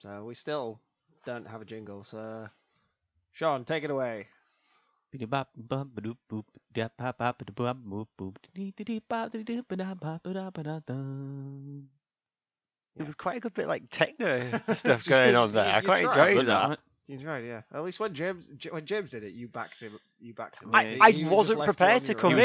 So we still don't have a jingle. So Sean, take it away. It was quite a good bit like techno stuff going on there. I quite enjoyed that. He's right, yeah. At least when James did it, you backed him. You backed him. I He just wasn't left you prepared on to your come own.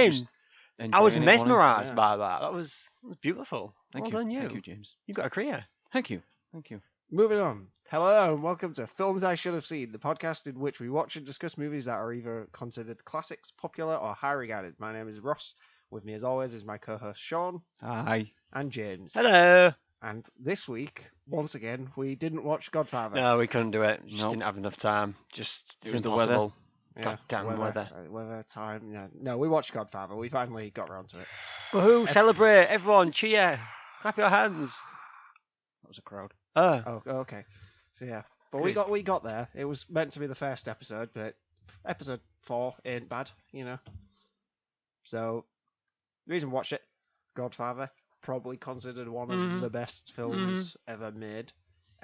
in. I was enjoying it, mesmerised Yeah. by that. That was beautiful. Thank Well you. done, Thank you, James. You got a career. Thank you. Thank you. Moving on. Hello and welcome to Films I Should Have Seen, the podcast in which we watch and discuss movies that are either considered classics, popular, or high regarded. My name is Ross. With me, as always, is my co-host Sean Hi. and James. Hello. And this week, once again, we didn't watch Godfather. No, we couldn't do it. Just Nope. didn't have enough time. Just It was the weather. impossible. Yeah, Goddamn weather. Weather, time. Yeah. No, we watched Godfather. We finally got around to it. Woohoo! Celebrate, everyone! Cheer! Clap your hands. That was a crowd. Oh, okay. So yeah, but we Great. got there. It was meant to be the first episode, but episode 4 ain't bad, you know. So the reason we watched it, Godfather, probably considered one of the best films ever made.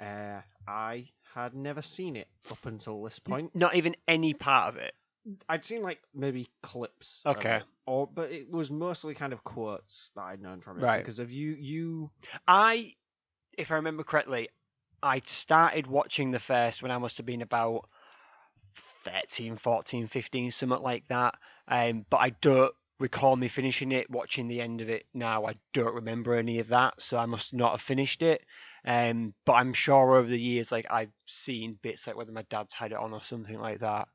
I had never seen it up until this point. Not even any part of it. I'd seen like maybe clips. Okay. Of it, but it was mostly kind of quotes that I'd known from it. Right. Because of you. If I remember correctly, I started watching the first when I must have been about 13, 14, 15, something like that. But I don't recall me finishing it, watching the end of it now. I don't remember any of that, so I must not have finished it. But I'm sure over the years, like I've seen bits like whether my dad's had it on or something like that.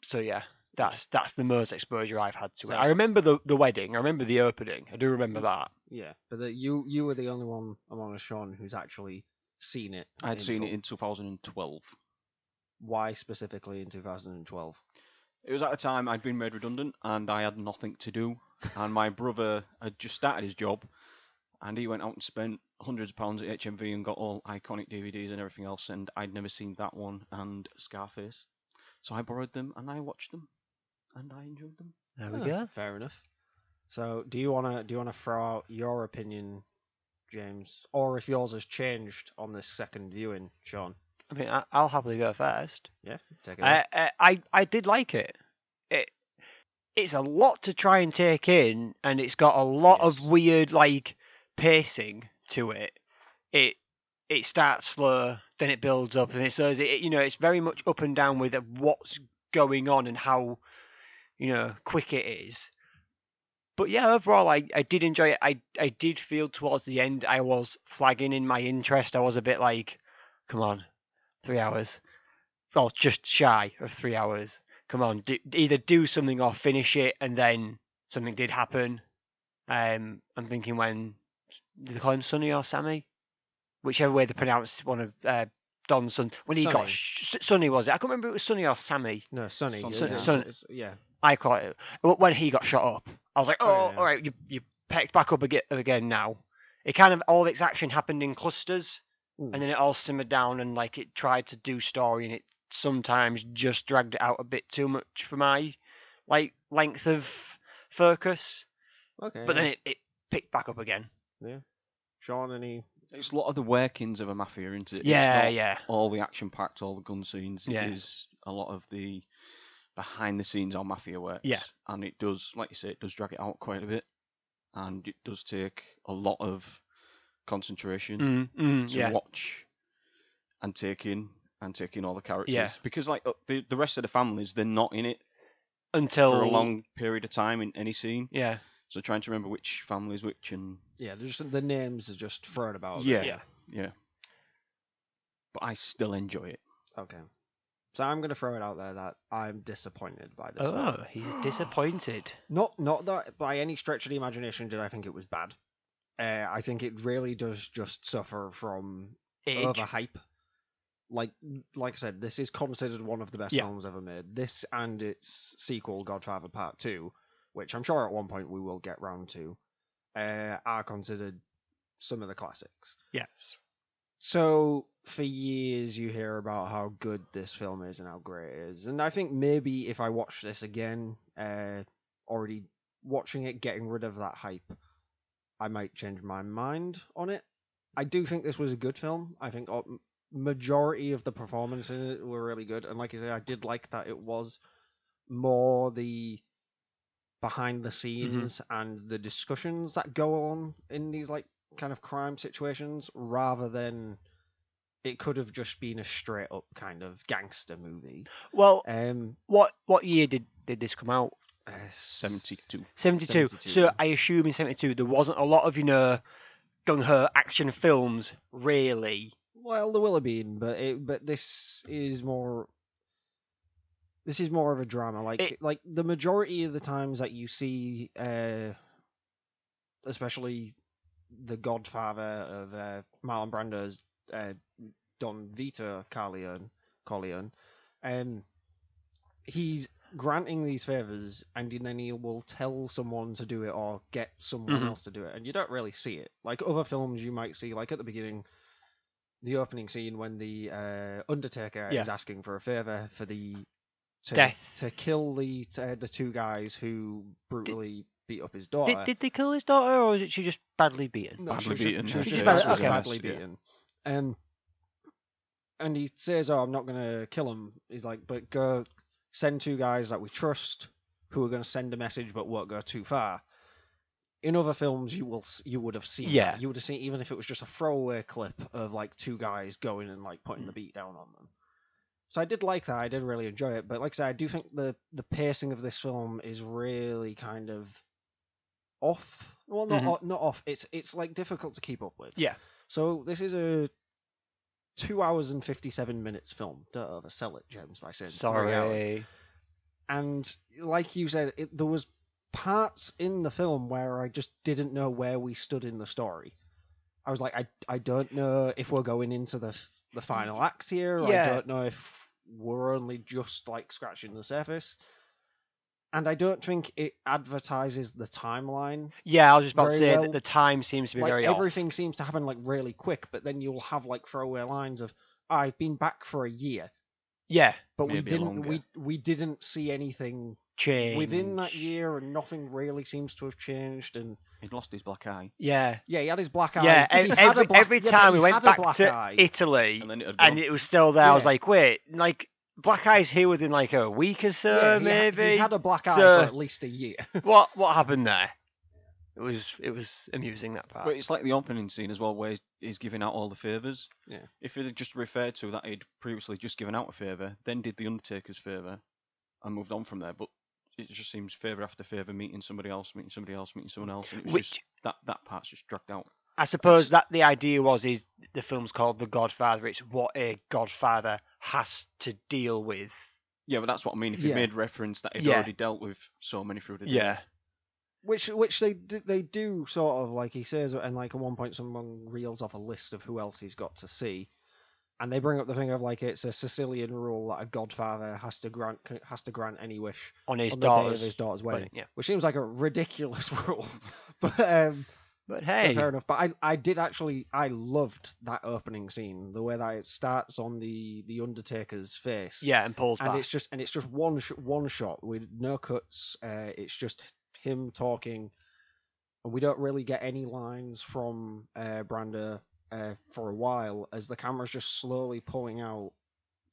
So yeah, that's the most exposure I've had to it. I remember the wedding. I remember the opening. I do remember that. Yeah, but you were the only one among us, Sean, who's actually seen it. I'd seen full. it in 2012. Why specifically in 2012? It was at a time I'd been made redundant and I had nothing to do. And my brother had just started his job and he went out and spent hundreds of pounds at HMV and got all iconic DVDs and everything else. And I'd never seen that one and Scarface. So I borrowed them and I watched them and I enjoyed them. There we go. Fair enough. So do you wanna throw out your opinion, James, or if yours has changed on this second viewing, Sean? I mean, I'll happily go first. Yeah, take it away. I did like it. It's a lot to try and take in, and it's got a lot of weird like pacing to it. It starts slow, then it builds up, and it's very much up and down with what's going on and how quick it is. But yeah, overall, I did enjoy it. I did feel towards the end I was flagging in my interest. I was a bit like, come on, 3 hours. Well, just shy of 3 hours. Come on, either do something or finish it. And then something did happen. I'm thinking when, did they call him Sonny or Sammy? Whichever way they pronounce one of Don's son. When he got Sonny, was it? I can't remember if it was Sonny or Sammy. No, Sonny. Yeah. I call it. When he got shot up, I was like, all right, you pecked back up again now. It kind of, all its action happened in clusters. Ooh. And then it all simmered down and like it tried to do story and it sometimes just dragged it out a bit too much for my like length of focus. Okay. But then it picked back up again. Yeah. Sean, any? It's a lot of the workings of a mafia, isn't it? Yeah, it's not yeah. all the action packed, all the gun scenes. Yeah. It is a lot of the behind the scenes how mafia works. Yeah. And it does, like you say, it does drag it out quite a bit. And it does take a lot of concentration to watch and take in all the characters. Yeah. Because like the rest of the families, they're not in it until for a long period of time in any scene. Yeah. So trying to remember which family is which and the names are just thrown about. Yeah. But I still enjoy it. Okay. So I'm gonna throw it out there that I'm disappointed by this. Oh, he's disappointed. Not that by any stretch of the imagination did I think it was bad. I think it really does just suffer from overhype. Like I said, this is considered one of the best films ever made. This and its sequel, Godfather Part 2, which I'm sure at one point we will get round to, are considered some of the classics. Yes. So for years you hear about how good this film is and how great it is. And I think maybe if I watch this again, already watching it, getting rid of that hype, I might change my mind on it. I do think this was a good film. I think majority of the performances in it were really good, and like I say, I did like that it was more the behind the scenes and the discussions that go on in these like kind of crime situations, rather than it could have just been a straight up kind of gangster movie. Well, what year did this come out? 72. 72. So I assume in 72 there wasn't a lot of gung-ho action films, really. Well, there will have been, but this is more of a drama. Like the majority of the times that you see, especially the Godfather of Marlon Brando's Don Vito Corleone, he's granting these favors, and then he will tell someone to do it or get someone else to do it, and you don't really see it. Like other films, you might see, like at the beginning, the opening scene when the Undertaker is asking for a favor for to kill the two guys who brutally beat up his daughter. Did they kill his daughter, or was she just badly beaten? No, badly beaten. She was just badly, badly beaten. And he says, "Oh, I'm not gonna kill him." He's like, "But go send two guys that we trust, who are gonna send a message, but won't go too far." In other films, you would have seen that. You would have seen, even if it was just a throwaway clip of like two guys going and like putting the beat down on them. So I did like that. I did really enjoy it. But like I said, I do think the pacing of this film is really kind of off. Well, not off. It's like difficult to keep up with. Yeah. So this is a 2 hours and 57 minutes film. Don't oversell it, James, by saying 3 hours. And like you said, there was parts in the film where I just didn't know where we stood in the story. I was like, I don't know if we're going into the final acts here. Yeah. I don't know if we're only just like scratching the surface. And I don't think it advertises the timeline. Yeah, I was just about to say that the time seems to be like, very everything seems to happen like really quick, but then you'll have like throwaway lines of, I've been back for a year. Yeah. But Maybe we didn't see anything change within that year, and nothing really seems to have changed. And he'd lost his black eye. Yeah. Yeah, he had his black eye. Yeah, every time we went back to eye. Italy and it was still there, I was like, wait, like black eye's here within like a week or so, maybe. He had a black eye for at least a year. What happened there? It was amusing, that part. But it's like the opening scene as well, where he's giving out all the favours. Yeah. If it had just referred to that he'd previously just given out a favour, then did the Undertaker's favour, and moved on from there. But it just seems favour after favour, meeting somebody else, meeting somebody else, meeting someone else, and it was just that part's just dragged out. I suppose that the idea is the film's called The Godfather. It's what a Godfather has to deal with. Yeah, but that's what I mean. If you made reference that he'd already dealt with so many through the day. Yeah. Which they do sort of, like he says, and like at one point someone reels off a list of who else he's got to see, and they bring up the thing of like it's a Sicilian rule that a godfather has to grant any wish on the day of his daughter's wedding. Yeah. Which seems like a ridiculous rule, but hey, fair enough. But I loved that opening scene, the way that it starts on the Undertaker's face. Yeah, and pulls back. And it's just one shot with no cuts. It's just him talking, and we don't really get any lines from Brando for a while, as the camera's just slowly pulling out,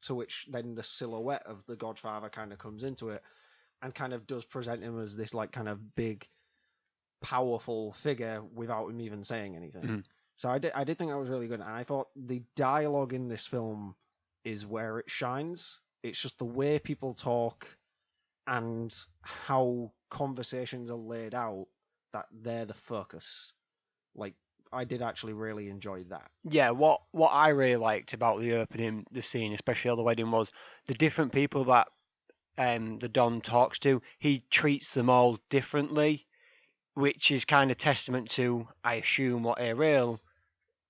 to which then the silhouette of the Godfather kind of comes into it and kind of does present him as this like kind of big, powerful figure without him even saying anything. Mm-hmm. So I did think that was really good, and I thought the dialogue in this film is where it shines. It's just the way people talk and how conversations are laid out, that they're the focus. Like, I did actually really enjoy that. Yeah, what I really liked about the opening, the scene, especially at the wedding, was the different people that the Don talks to. He treats them all differently, which is kind of testament to, I assume, what a real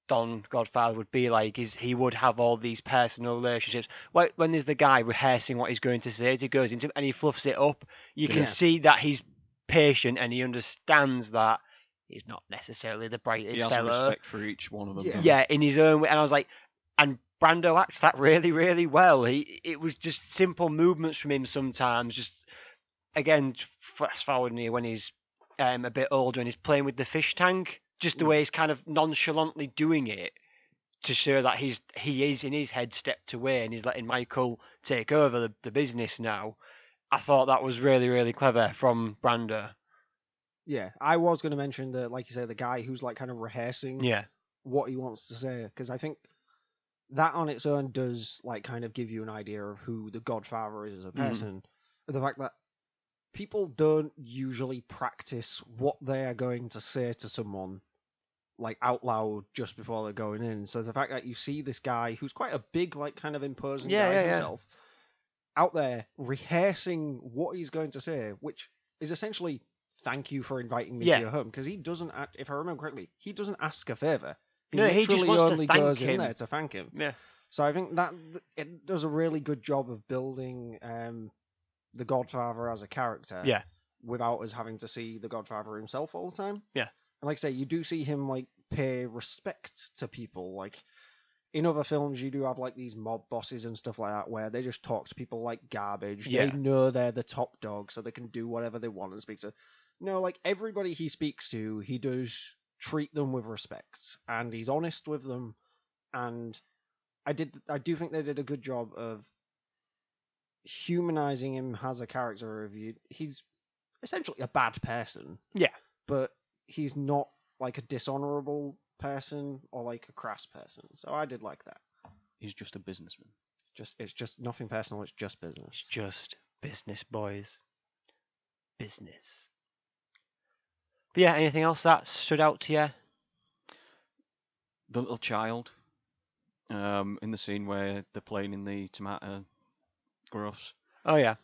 Don Godfather would be like. Is he would have all these personal relationships. When there's the guy rehearsing what he's going to say, as he goes into and he fluffs it up, you can see that he's patient and he understands that he's not necessarily the brightest he has fellow. Respect for each one of them. Yeah, in his own way. And I was like, and Brando acts that really, really well. It was just simple movements from him sometimes. Just again, fast forwarding here when he's a bit older and he's playing with the fish tank. just the way he's kind of nonchalantly doing it to show that he is in his head stepped away and he's letting Michael take over the business now. I thought that was really, really clever from Brando. Yeah, I was going to mention that, like you say, the guy who's like kind of rehearsing what he wants to say, because I think that on its own does like kind of give you an idea of who the Godfather is as a person. The fact that people don't usually practice what they are going to say to someone like out loud just before they're going in. So the fact that you see this guy who's quite a big, like kind of imposing guy himself out there rehearsing what he's going to say, which is essentially thank you for inviting me to your home, because he doesn't, if I remember correctly, he doesn't ask a favor. He just wants only to thank goes him. in there to thank him. Yeah. So I think that it does a really good job of building the Godfather as a character. Yeah. Without us having to see the Godfather himself all the time. Yeah. And like I say, you do see him like pay respect to people. Like in other films, you do have like these mob bosses and stuff like that where they just talk to people like garbage. Yeah. They know they're the top dog, so they can do whatever they want and speak to. No, like everybody he speaks to, he does treat them with respect, and he's honest with them. And I do think they did a good job of humanizing him as a character. He's essentially a bad person. Yeah. But he's not like a dishonorable person or like a crass person. So I did like that. He's just a businessman. It's just nothing personal, it's just business. It's just business, boys. Business. But yeah, anything else that stood out to you? The little child in the scene where they're playing in the tomato growths. Oh yeah.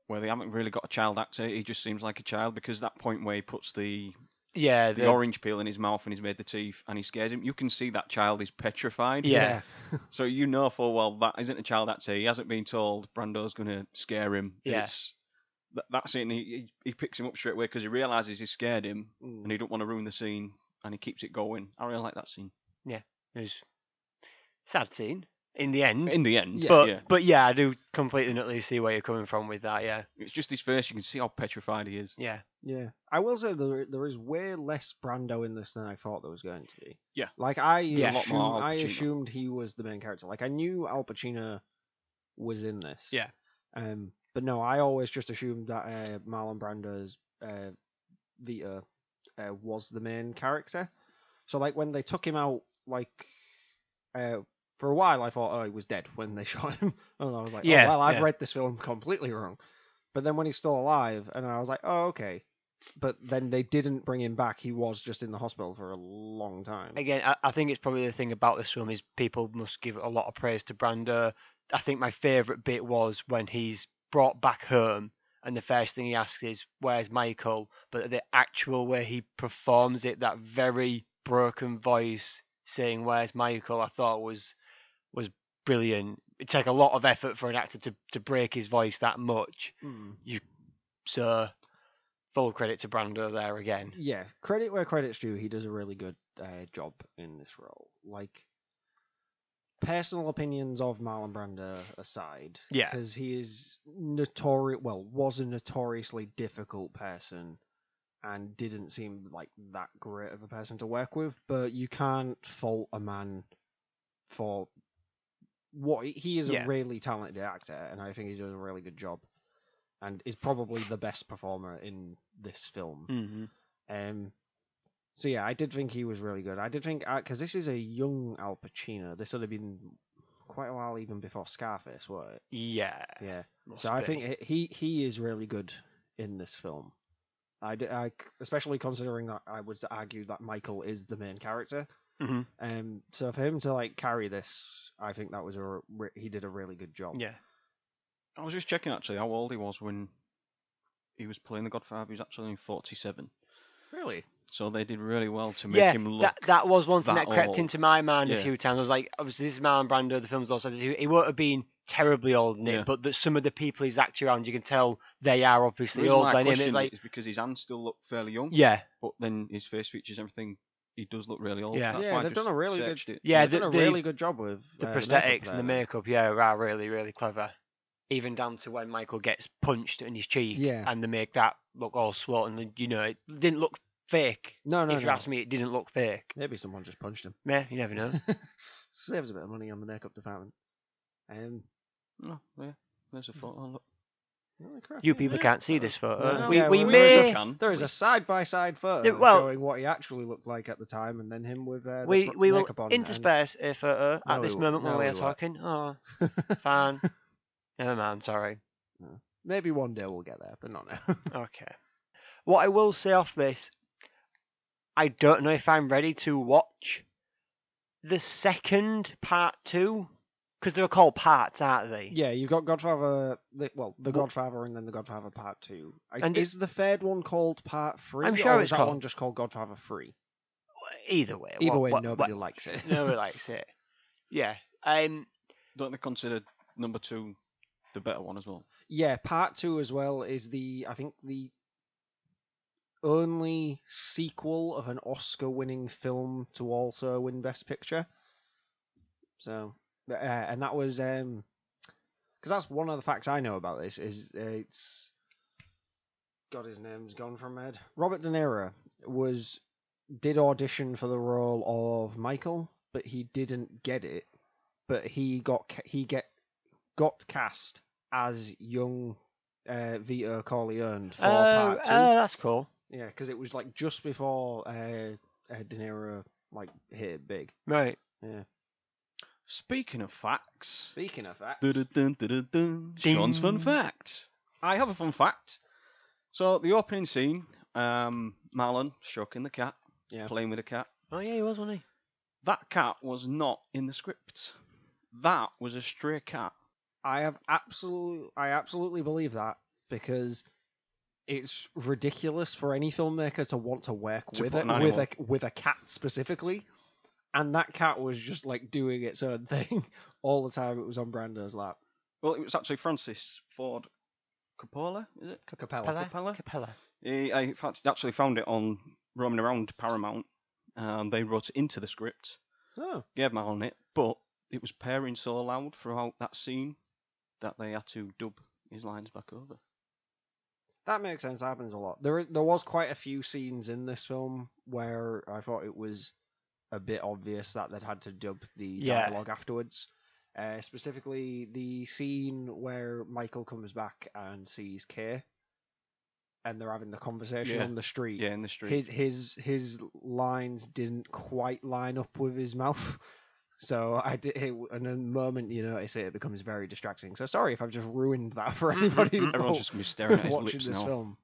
Where they haven't really got a child actor, he just seems like a child, because that point where he puts the orange peel in his mouth and he's made the teeth and he scares him, you can see that child is petrified. Yeah. So you know full well that isn't a child actor. He hasn't been told Brando's going to scare him. Yeah. That's it, and he picks him up straight away because he realises he scared him and he don't want to ruin the scene, and he keeps it going. I really like that scene. Yeah. It was a sad scene. In the end. But yeah, I do completely not see where you're coming from with that, yeah. It's just his face, you can see how petrified he is. Yeah. Yeah. I will say there is way less Brando in this than I thought there was going to be. Yeah. Like I assumed he was the main character. Like I knew Al Pacino was in this. Yeah. But no, I always just assumed that Marlon Brando's Vito was the main character. So like when they took him out, like for a while, I thought, he was dead when they shot him. And I was like, I've read this film completely wrong. But then when he's still alive, and I was like, oh, okay. But then they didn't bring him back. He was just in the hospital for a long time. Again, I think it's probably the thing about this film is people must give a lot of praise to Brando. I think my favourite bit was when he's brought back home, and the first thing he asks is, where's Michael? But the actual way he performs it, that very broken voice saying, where's Michael, I thought was brilliant. It'd take a lot of effort for an actor to break his voice that much. So full credit to Brando there again. Yeah, credit where credit's due. He does a really good job in this role. Like, personal opinions of Marlon Brando aside, because he is was a notoriously difficult person and didn't seem like that great of a person to work with, but you can't fault a man for what he is. A really talented actor, and I think he does a really good job and is probably the best performer in this film. So yeah, I did think he was really good. I did think, because this is a young Al Pacino, this would have been quite a while even before Scarface, wasn't it? Yeah. So I think he is really good in this film. I especially considering that I would argue that Michael is the main character. So for him to like carry this, I think that was he did a really good job. Yeah. I was just checking actually how old he was when he was playing the Godfather. He was actually 47. Really? So they did really well to make him look. That was one thing that crept old into my mind a few times. I was like, obviously this is Marlon Brando. The film's also he won't have been terribly old in it, but some of the people he's acting around, you can tell they are obviously older than him. It's because his hands still look fairly young. Yeah. But then his face features, everything, he does look really old. Yeah. That's why they've done a really good. They've done a really good job with the prosthetics and the makeup. Yeah, are really, really clever. Even down to when Michael gets punched in his cheek, and they make that look all swollen. And it didn't look fake. No, If you ask me, it didn't look fake. Maybe someone just punched him. Yeah, you never know. Saves a bit of money on the makeup department. Oh, yeah. There's a photo. Look. You people can't see this photo. No, we there may. There is a side-by-side photo showing what he actually looked like at the time, and then him with we will makeup on. intersperse a photo at this moment when we are won't. talking. Oh, fine. Never mind. Sorry. Maybe one day we'll get there, but not now. Okay. What I will say off this, I don't know if I'm ready to watch the second part 2, because they're called parts, aren't they? Yeah, you've got Godfather, the Godfather, and then the Godfather Part 2. And is the third one called Part 3? I'm sure or it's is that called... one just called Godfather 3? Either way. Nobody likes it. Nobody likes it. Yeah. Don't they consider number 2 the better one as well? Yeah, Part 2 as well is I think the only sequel of an Oscar-winning film to also win Best Picture. So, and that was because that's one of the facts I know about this is it's God, his name's gone from my head. Robert De Niro did audition for the role of Michael, but he didn't get it. But he got cast as young Vito Corleone for Part 2. Oh, that's cool. Yeah, because it was like just before De Niro like hit it big. Right. Yeah. Speaking of facts. Ding. Sean's fun fact. I have a fun fact. So the opening scene, Marlon stroking the cat, playing with a cat. Oh yeah, he was, wasn't he? That cat was not in the script. That was a stray cat. I absolutely believe that, because it's ridiculous for any filmmaker to want to work with a cat specifically, and that cat was just like doing its own thing all the time. It was on Brando's lap. Well, it was actually Francis Ford Coppola, is it? Capella. I actually found it on roaming around Paramount, and they wrote it into the script. Oh. Gave Marlon it, but it was purring so loud throughout that scene that they had to dub his lines back over. That makes sense. That happens a lot. There was quite a few scenes in this film where I thought it was a bit obvious that they'd had to dub the dialogue afterwards. Specifically, the scene where Michael comes back and sees Kay, and they're having the conversation on the street. Yeah, in the street. His lines didn't quite line up with his mouth. So in a moment you notice it becomes very distracting. So sorry if I've just ruined that for anybody. Everyone's just gonna be staring at his watching lips this now. film.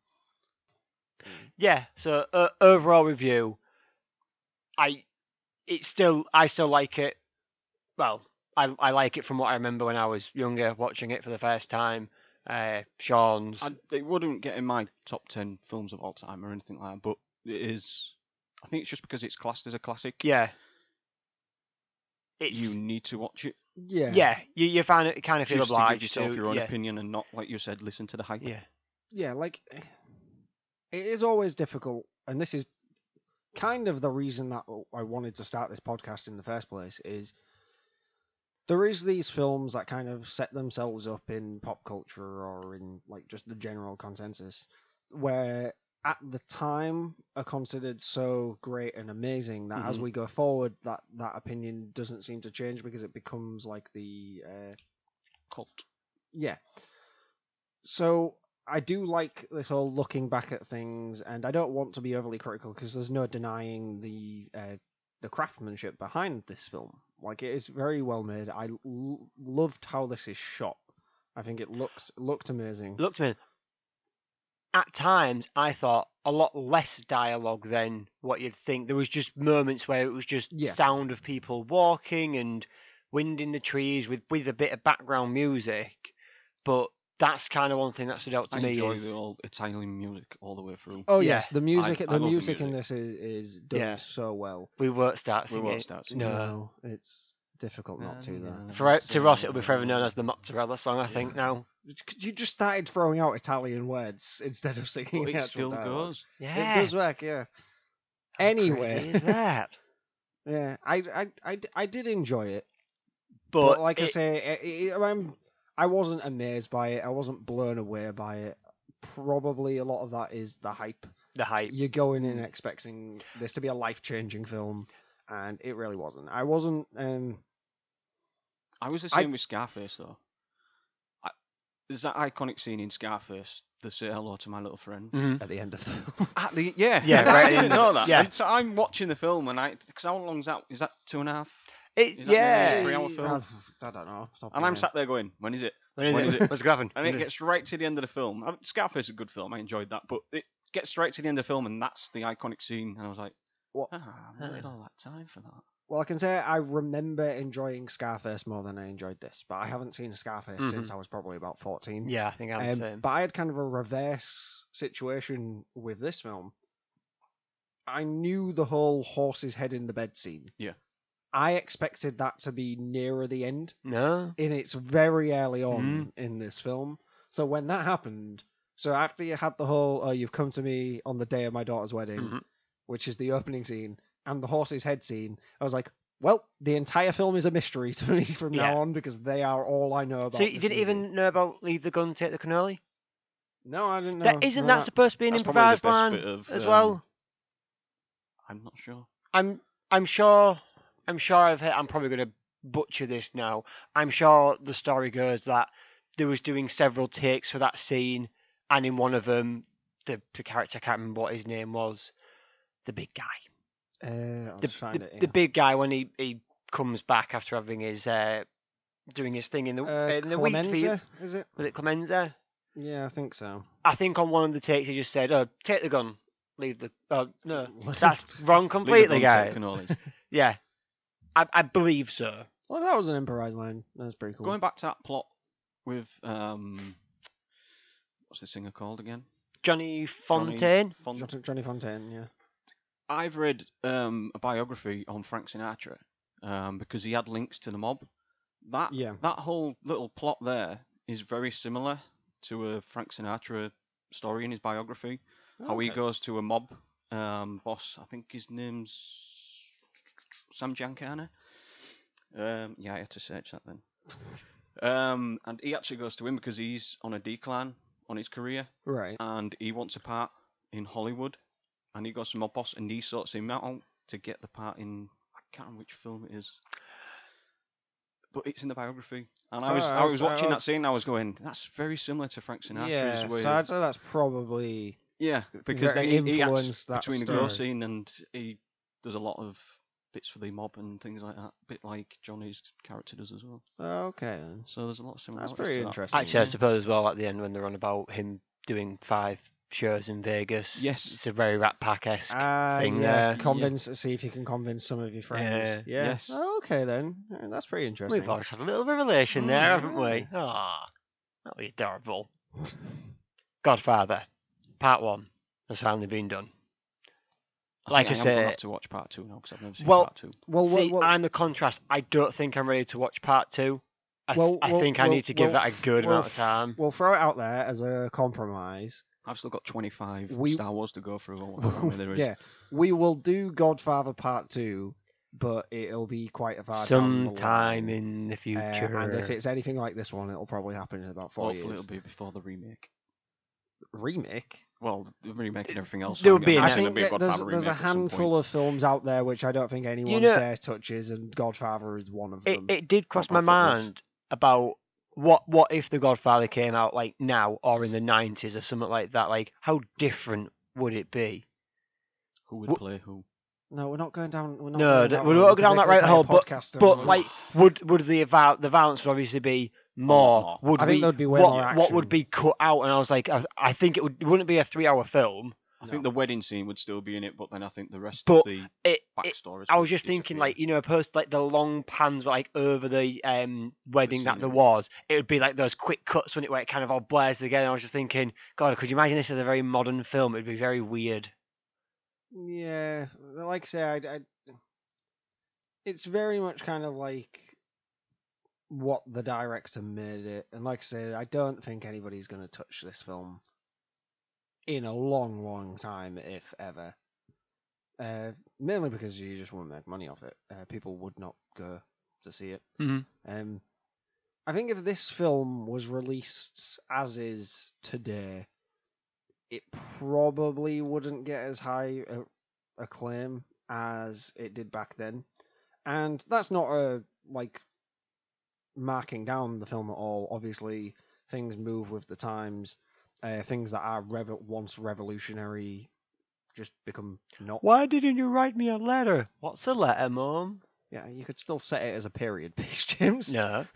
Yeah. So overall review, I still like it. Well, I like it from what I remember when I was younger, watching it for the first time. Sean's. It wouldn't get in my top 10 films of all time or anything like that, but it is. I think it's just because it's classed as a classic. Yeah. You need to watch it. Yeah. Yeah, you find it kind of feel Just obliged to give yourself your own opinion and not, like you said, listen to the hype. Yeah. Yeah, like it is always difficult, and this is kind of the reason that I wanted to start this podcast in the first place, is there is these films that kind of set themselves up in pop culture or in like just the general consensus where at the time are considered so great and amazing that as we go forward that opinion doesn't seem to change because it becomes like the cult. Yeah. So I do like this whole looking back at things, and I don't want to be overly critical because there's no denying the craftsmanship behind this film. Like, it is very well made. I loved how this is shot. I think it looked amazing. At times, I thought a lot less dialogue than what you'd think. There was just moments where it was just sound of people walking and wind in the trees with a bit of background music. But that's kind of one thing that stood out to me. I enjoy the old Italian music all the way through. Oh yes, the music in this is done so well. We won't start singing. No, it's difficult not to though. To Ross, it'll be forever known as the mozzarella song, I think now. You just started throwing out Italian words instead of singing. But it still goes. Yeah, it does work. Yeah. How anyway, crazy is that? Yeah, I did enjoy it, but like I say, I wasn't amazed by it. I wasn't blown away by it. Probably a lot of that is the hype. the hype. You're going in expecting this to be a life-changing film, and it really wasn't. I wasn't. I was the same with Scarface though. There's that iconic scene in Scarface, the "Say hello to my little friend" at the end of the film. Yeah, right. I didn't know that. Yeah. And so I'm watching the film, and because how long is that? Is that 2.5? Is that Yeah. nearly a 3-hour film? I don't know. And I'm sat there going, when is it? When is it? What's going to happen? And it gets right to the end of the film. Scarface is a good film. I enjoyed that, but it gets right to the end of the film, and that's the iconic scene. And I was like, what? I waited all that time for that. Well, I can say I remember enjoying Scarface more than I enjoyed this, but I haven't seen a Scarface since I was probably about 14. Yeah, I think I'm the same. But I had kind of a reverse situation with this film. I knew the whole horse's head in the bed scene. Yeah. I expected that to be nearer the end. No. And it's very early on in this film. So when that happened, so after you had the whole, you've come to me on the day of my daughter's wedding, which is the opening scene, and the horse's head scene, I was like, well, the entire film is a mystery to me from now on, because they are all I know about. So you didn't even know about Leave the Gun, Take the Cannoli? No, I didn't know. Isn't that supposed to be an That's probably improvised the best line bit of, as well? I'm not sure. I'm sure I'm probably going to butcher this now. I'm sure the story goes that there was doing several takes for that scene, and in one of them, the character, I can't remember what his name was, the big guy. The big guy, when he comes back after having his doing his thing in the wheat field. Is it? Was it Clemenza? Yeah, I think so. I think on one of the takes he just said, "Oh, take the gun, leave the." Oh no, that's wrong completely, guys. Yeah, I believe so. Well, that was an improvised line. That's pretty cool. Going back to that plot with what's the singer called again? Johnny Fontaine. Johnny Fontaine, yeah. I've read a biography on Frank Sinatra because he had links to the mob. That whole little plot there is very similar to a Frank Sinatra story in his biography. How he goes to a mob boss, I think his name's Sam Giancana. I had to search that then. And he actually goes to him because he's on a decline on his career. Right. And he wants a part in Hollywood. And he goes to mob boss and he sorts him out to get the part in, I can't remember which film it is. But it's in the biography. And I was watching that scene and I was going, that's very similar to Frank Sinatra's way. So I'd say that's probably... Yeah, because then he acts that between the girl scene and he does a lot of bits for the mob and things like that. A bit like Johnny's character does as well. Okay, then. So there's a lot of similarities. That's pretty interesting. Actually, I suppose as well at the end when they're on about him doing 5 shows in Vegas. Yes. It's a very Rat Pack-esque thing there. there. See if you can convince some of your friends. Yes. Oh, okay, then. That's pretty interesting. We've always had a little revelation there, haven't we? Ah, that was adorable. Godfather, Part 1 has finally been done. Like I say, I'm gonna have to watch Part 2 now because I've never seen Part 2. Well, I'm the contrast. I don't think I'm ready to watch Part 2. I think I need to give that a good amount of time. We'll throw it out there as a compromise. I've still got 25 Star Wars to go through. We will do Godfather Part 2, but it'll be quite a far sometime in the future. And if it's anything like this one, it'll probably happen in about 4 years. Hopefully it'll be before the remake. Remake? Well, they're remaking everything else. There will be. I think there's a handful of films out there which I don't think anyone dare touches, and Godfather is one of them. It did cross my mind about what if The Godfather came out like now or in the 90s or something like that. Like, how different would it be? Who would play who? No, we're not going down. We're not going down that right hole. But like, would the violence would obviously be more? I think there'd be way more action. What would be cut out? And I was like, I think it wouldn't be a 3-hour film. I think the wedding scene would still be in it, but then I think the rest of the backstories. I was just thinking, like, opposed to like the long pans, like over the wedding that there was, it would be like those quick cuts where it kind of all blurs together. I was just thinking, God, could you imagine this as a very modern film? It'd be very weird. Yeah, like I say, it's very much kind of like what the director made it, and like I say, I don't think anybody's going to touch this film in a long, long time, if ever. Mainly because you just won't make money off it. People would not go to see it. Mm-hmm. I think if this film was released as is today, it probably wouldn't get as high acclaim as it did back then. And that's not a marking down the film at all. Obviously, things move with the times. Things that are once revolutionary just become not. Why didn't you write me a letter? What's a letter, Mum? Yeah, you could still set it as a period piece, James. No.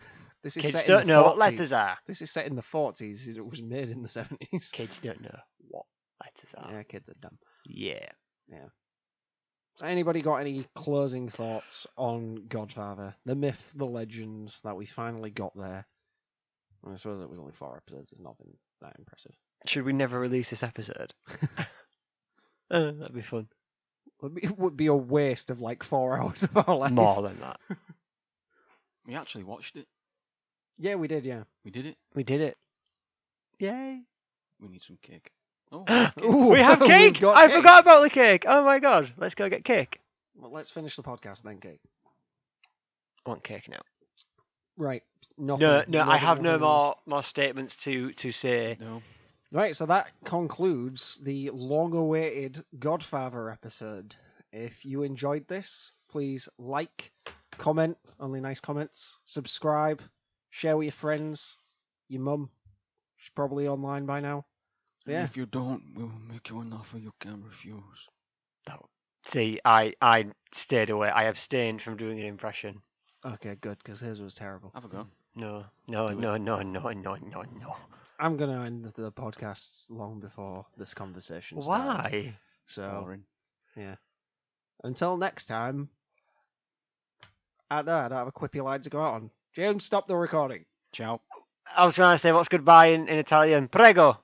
This is Kids set don't in the know 40s. what letters are. This is set in the 40s. It was made in the 70s. Kids don't know what letters are. Yeah, kids are dumb. Yeah. Yeah. So anybody got any closing thoughts on Godfather? The myth, the legend that we finally got there. I suppose it was only 4 episodes. It's not been that impressive. Should we never release this episode? That'd be fun. It would be a waste of 4 hours of our life. More than that. We actually watched it. Yeah, we did, yeah. We did it. We did it. Yay. We need some cake. Oh, we have cake. We have cake! I forgot about the cake! Oh my god. Let's go get cake. Well, let's finish the podcast then, cake. I want cake now. Right. No, I have no more statements to say. No. Right, so that concludes the long-awaited Godfather episode. If you enjoyed this, please like, comment, only nice comments, subscribe, share with your friends, your mum. She's probably online by now. And Yeah. if you don't, we'll make you an offer you can refuse. See, I stayed away. I abstained from doing an impression. Okay, good, because his was terrible. Have a go. No. I'm going to end the podcast long before this conversation started. Why? So, Boring. yeah. Until next time, I don't have a quippy line to go out on. James, stop the recording. Ciao. I was trying to say what's goodbye in Italian. Prego.